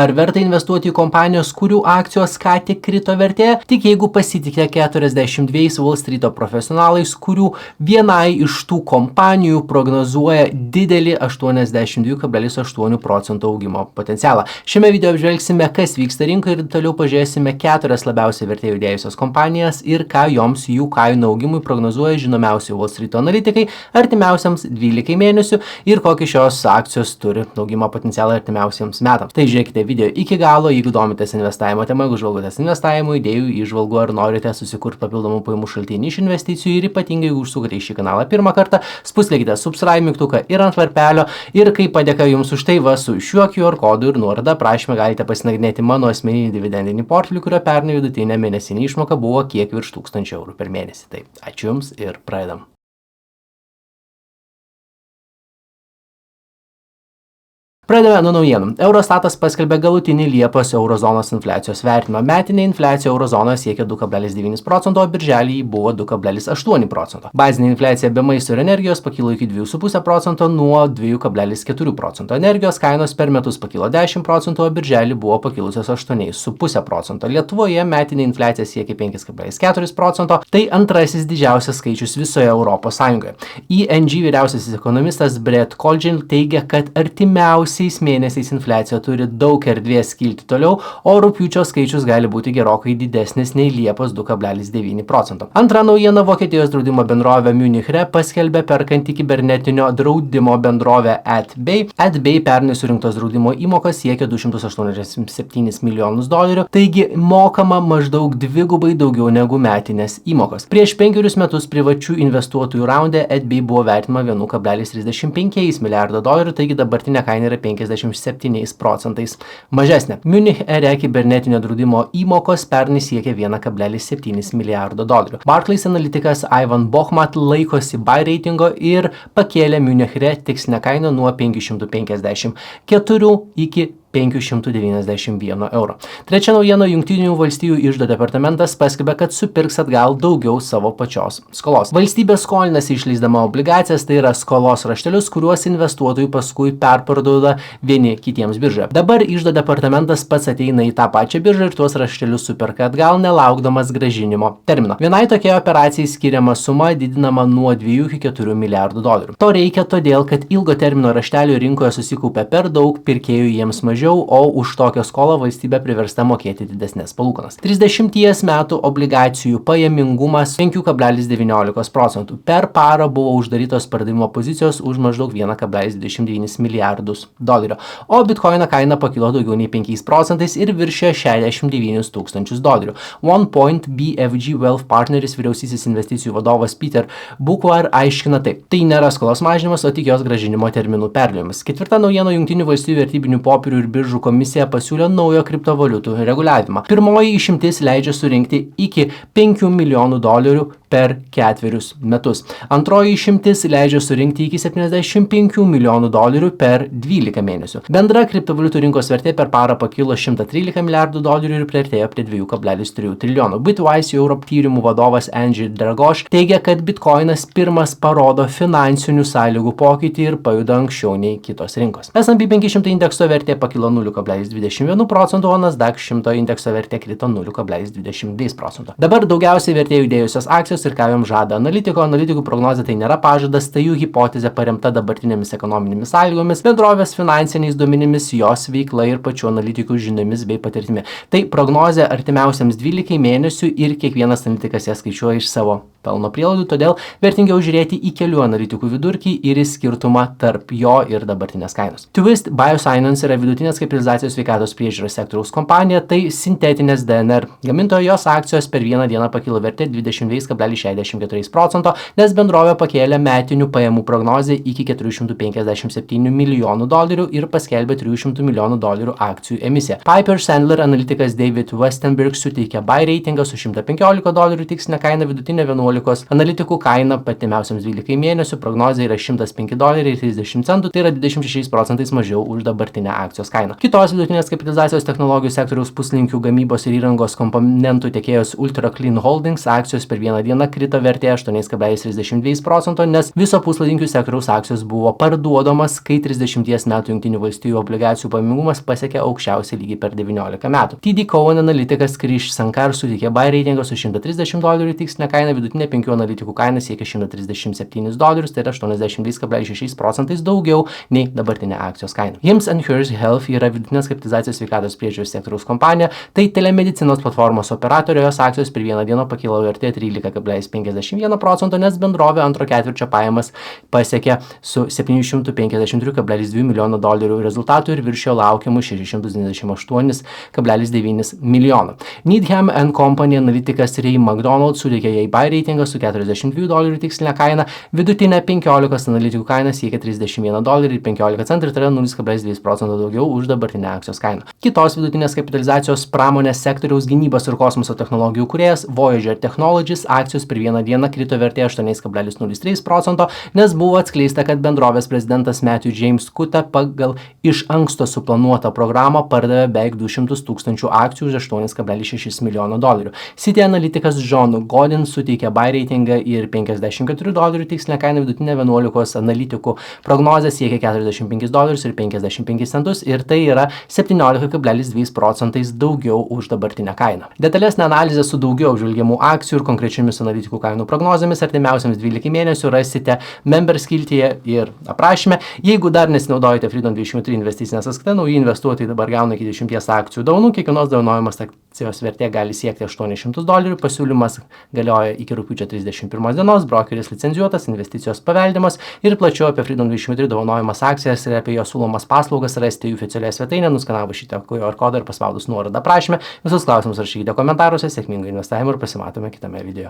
Ar verta investuoti į kompanijos, kurių akcijos ką tik krito vertė? Tik jeigu pasitikite 42 Wall Street'o profesionalais, kurių vienai iš tų kompanijų prognozuoja didelį 82,8% augimo potencialą. Šiame video apžvelgsime, kas vyksta rinkoje ir toliau pažiūrėsime 4 labiausiai vertė judėjusios kompanijas ir ką joms jų kainų augimui prognozuoja žinomiausi Wall Street'o analitikai artimiausiams 12 mėnesių ir kokį šios akcijos turi augimo potencialą artimiausiems metams. Tai žiūrėkite video iki galo, jeigu domitės investavimo tema, jeigu žvalgotės investavimo idėjų, įžvalgų ar norite susikurti papildomų pajamų šaltinį iš investicijų ir ypatingai jeigu užsukate į šį kanalą pirmą kartą, spustelkite subscribe mygtuką ir ant varpelio ir kaip padėka jums už tai su šiuo QR kodu ir nuoroda prašymą galite pasinagrinėti mano asmeninį dividendinį portfelį, kurio pernai vidutinė mėnesinė išmoka buvo kiek virš 1000 eurų per mėnesį. Tai ačiū Jums ir pradedam. Pradedame nuo naujienų. Eurostatas paskelbė galutinį Liepos eurozonos infliacijos vertinimą. Metinė infliacija eurozonoje siekia 2,9%, o birželį jį buvo 2,8%. Bazinė infliacija be maisto ir energijos pakilo iki 2,5% nuo 2,4%. Energijos kainos per metus pakilo 10%, o birželį buvo pakilusios 8,5%. Lietuvoje metinė infliacija siekia 5,4%. Tai antrasis didžiausias skaičius visoje Europos Sąjungoje. ING vyriausiasis ekonomistas Brett Kolgin teigia, kad artimiausiai mėnesiais infliacija turi daug erdvės kilti toliau, o rugpjūčio skaičius gali būti gerokai didesnis nei Liepos 2,9%. Antra naujiena, Vokietijos draudimo bendrovė Munich Re paskelbė perkanti kibernetinio draudimo bendrovę AdBay. AdBay pernai surinktos draudimo įmokos siekia $287 milijonus, taigi mokama maždaug dvigubai daugiau negu metinės įmokos. Prieš 5 metus privačių investuotojų raunde AdBay buvo vertinama $1,35 milijardo, taigi dabartinė kaina yra 57% mažesnė. Munich Re kibernetinio draudimo įmokos pernai siekia $1,7 milijardo. Barclays analitikas Ivan Bochmat laikosi buy reitingo ir pakėlė Munich Re tikslinę kainą nuo 554 iki 591 eurų. Trečia naujiena, Jungtinių valstijų iždo departamentas paskelbė, kad supirks atgal daugiau savo pačios skolos. Valstybė skolinasi išleisdama obligacijas, tai yra skolos raštelius, kuriuos investuotojai paskui perparduoda vieni kitiems biržoje. Dabar iždo departamentas pats ateina į tą pačią biržą ir tuos raštelius superka atgal, nelaukdamas grąžinimo termino. Vienai tokiai operacijai skiriama suma didinama nuo 2 iki 4 milijardų dolerių. To reikia todėl, kad ilgo termino raštelių rinkoje susikaupia per daug, pirkėjų jiems mažiau, o už tokią skolą valstybė priversta mokėti didesnės palūkanas. 30 metų obligacijų pajamingumas 5,19%. Per parą buvo uždarytos pardavimo pozicijos už maždaug 1,29 milijardus dolerių, o bitkoino kaina pakilo daugiau nei 5% ir viršė $69,000. OnePoint BFG Wealth Partneris vyriausysis investicijų vadovas Peter Boockvar aiškina taip. Tai nėra skolos mažinimas, o tik jos grąžinimo terminų perliuojimas. Ketvirta naujiena, Jungtinių valstijų vertybinių popierių ir biržų komisija pasiūlė naujo kriptovaliutų reguliavimą. Pirmoji išimtis leidžia surinkti iki $5 milijonų per 4 metus. Antroji išimtis leidžia surinkti iki $75 milijonų per 12 mėnesių. Bendra kriptovaliutų rinkos vertė per parą pakilo $113 milijardų ir priartėjo prie 2,3 trilijonų. Bitwise Europe tyrimų vadovas Angie Dragoš teigia, kad bitkoinas pirmas parodo finansinių sąlygų pokytį ir pajuda anksčiau nei kitos rinkos. S&P 500 indekso vertė pakilo 0,21%, o Nasdaq 100 indekso vertė krito 0,22%. Dabar daugiausiai vertė judėjusios akcijos ir ką joms žada analitikų prognozė tai nėra pažadas, tai jų hipotezė paremta dabartinėmis ekonominėmis sąlygomis, bendrovės finansiniais duomenimis, jos veikla ir pačių analitikų žiniomis bei patirtimi. Tai prognozė artimiausiams 12 mėnesių ir kiekvienas analitikas ją skaičiuoja iš savo pelno prielaidų, todėl vertingiau žiūrėti į kelių analitikų vidurkį ir į skirtumą tarp jo ir dabartinės kainos. Twist Bioscience yra vidutinės kapitalizacijos sveikatos priežiūros sektoriaus kompanija, tai sintetinės DNR gamintojo, jos akcijos per vieną dieną pakilo vertė 22,64%, nes bendrovė pakėlė metinių pajamų prognozę iki $457 milijonų ir paskelbė $300 milijonų akcijų emisiją. Piper Sandler analitikas David Westenberg suteikė buy reitingą su $115 tikslinę kainą, vidutinė 11 11. Analitikų kaina patimiausiams 12 mėnesių prognozė yra $105.30, tai yra 26% mažiau už dabartinę akcijos kainą. Kitos vidutinės kapitalizacijos technologijų sektoriaus puslinkių gamybos ir įrangos komponentų tiekėjos Ultra Clean Holdings akcijos per vieną dieną krito vertė 8,32%, nes viso puslinkių sektoriaus akcijos buvo parduodamas, kai 30 metų Jungtinių valstijų obligacijų pajamingumas pasiekė aukščiausią lygį per 19 metų. TD Cowen analitikas Krish Sankar suteikė buy reitingą su $130 tikslinė kaina, vidutinė 5 analitikų kaina siekia $137, tai yra 82,6% daugiau nei dabartinė akcijos kaina. Hims & Hers Health yra vidutinės kapitalizacijos sveikatos priežiūros sektoriaus kompanija, tai telemedicinos platformos operatorė, jos akcijos per vieną dieną pakilo vertė 13,51%, nes bendrovė antro ketvirčio pajamas pasiekė su $753,2 milijono rezultatų ir viršijo laukiamų $698,9 milijono. Needham & Company analitikas Ray McDonald suteikė jai buy reitingą su $42 tikslinė kaina, vidutinė 15 analitikų kaina siekia $31.15, tai yra 0,2% daugiau už dabartinę akcijos kainą. Kitos vidutinės kapitalizacijos pramonės sektoriaus gynybos ir kosmoso technologijų kūrėjas Voyager Technologies akcijos per vieną dieną krito vertė 8,03%, nes buvo atskleista, kad bendrovės prezidentas Matthew James Kuta pagal iš anksto suplanuotą programą pardavė beveik 200,000 akcijų už $8,6 milijono. Citi analitikas John Godin suteikė buy reitingą ir $54 tikslinę kainą, vidutinė 11 analitikų prognozė siekia $45.55 ir tai yra 17,2% daugiau už dabartinę kainą. Detalesnę analizę su daugiau apžvelgiamų akcijų ir konkrečiomis analitikų kainų prognozėmis artimiausiams 12 mėnesių rasite member skiltyje ir aprašyme. Jeigu dar nesinaudojate Freedom 23 investicinę sąskaitą, nauji investuotojai dabar gauna iki 10 akcijų dovanų, kiekvienos dovanojimas akcijos vertė gali siekti $800, pasiūlymas galioja iki rugpjūčio 31 dienos, brokeris licencijuotas, investicijos paveldimas ir plačiau apie Freedom 23 dovanojimas akcijas ir apie jo siūlomas paslaugas rasite jų oficialioje svetainėje, nuskanavus šitą QR kodą ir paspaudus nuorodą aprašyme. Visus klausimus rašykite komentaruose, sėkmingo investavimo ir pasimatome kitame video.